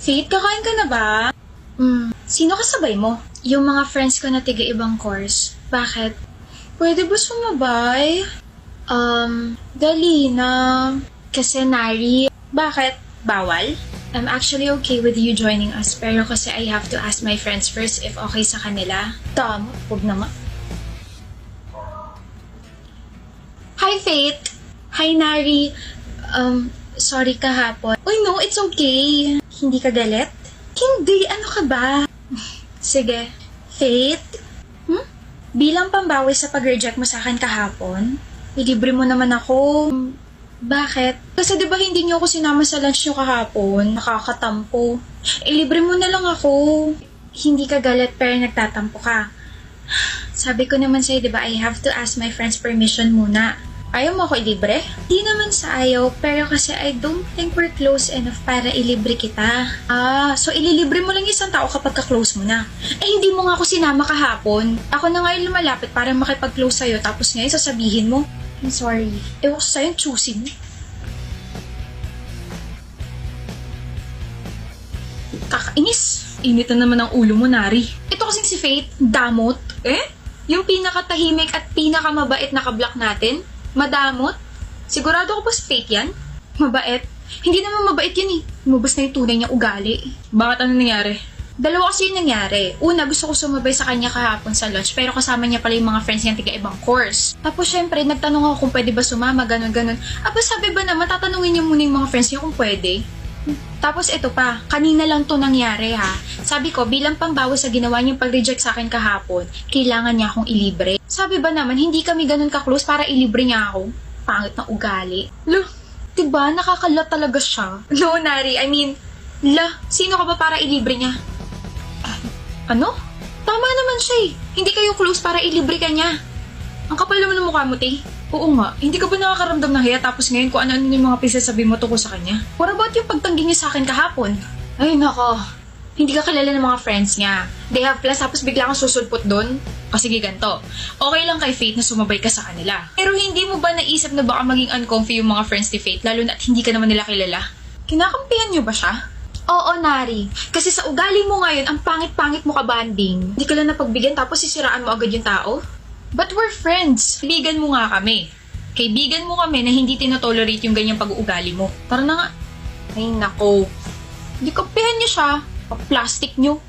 Faith, kakain ka na ba? Sino kasabay mo? Yung mga friends ko na tiga-ibang course. Bakit? Pwede ba sumabay? Dali na. Kasi Nari. Bakit? Bawal? I'm actually okay with you joining us, pero kasi I have to ask my friends first if okay sa kanila. Huwag naman. Hi, Faith! Hi, Nari. Sorry kahapon. Uy, no, it's okay. Hindi ka galit? Hindi, ano ka ba? Sige. Faith? Bilang pambawi sa pag-reject mo sa akin kahapon, ilibre mo naman ako. Bakit? Kasi di ba hindi niyo ako sinama sa lunch niyo kahapon? Nakakatampo. Ilibre mo na lang ako. Hindi ka galit pero nagtatampo ka. Sabi ko naman sa'yo, di ba, I have to ask my friends permission muna. Ayaw mo ako ilibre? Di naman sa ayaw, pero kasi I don't think we're close enough para ilibre kita. So ililibre mo lang isang tao kapag ka-close mo na. Hindi mo nga ako sinama kahapon. Ako na ngayon lumalapit para makipag-close sa'yo, tapos ngayon sasabihin mo, I'm sorry. Ewan ko sa'yo, choosing. Kakainis. Init na naman ang ulo mo, Nari. Ito kasing si Faith, damot. Yung pinakatahimik at pinakamabait na kablock natin? Madamot? Sigurado ko ba si Faith yan? Mabait? Hindi naman mabait yan eh. Lumabas na yung tunay niyang ugali. Bakit ano nangyari? Dalawa kasi yung nangyari. Una, gusto ko sumabay sa kanya kahapon sa lunch, pero kasama niya pala yung mga friends niya tiga-ibang course. Tapos syempre, nagtanong ako kung pwede ba sumama, ganun-ganun. Sabi ba naman, tatanungin niya muna yung mga friends niya kung pwede. Tapos ito pa, kanina lang to nangyari ha. Sabi ko, bilang pambawi sa ginawa niyang pag-reject sa akin kahapon, kailangan niya akong ilibre. Sabi ba naman, hindi kami ganun ka-close para ilibre niya ako? Pangit na ugali. Diba, nakakalat talaga siya. No, Nari, sino ka ba para ilibre niya? Ano? Tama naman siya eh. Hindi kayo close para ilibre ka niya. Ang kapal naman ng mukha mo, Tay. Oo nga, hindi ka ba nakakaramdam ng hiya tapos ngayon kung ano-ano yung mga pinasasabi mo tungkol sa kanya? What about yung pagtanggi niya sa akin kahapon? Ay nako, hindi ka kilala ng mga friends niya. They have plans tapos bigla kang susulpot doon? O sige ganito, okay lang kay Faith na sumabay ka sa kanila. Pero hindi mo ba naisip na baka maging uncomfy yung mga friends ni Faith lalo na at hindi ka naman nila kilala? Kinakampihan niyo ba siya? Oo, Nari. Kasi sa ugali mo ngayon, ang pangit-pangit mo ka-banding. Hindi ka lang napagbigyan tapos sisiraan mo agad yung tao? But we're friends. Kaibigan mo nga kami. Kaibigan mo kami na hindi tinotolerate yung ganyang pag-uugali mo. Tara na nga. Ay nako. Hindi kampihan niyo siya. Pag-plastic niyo.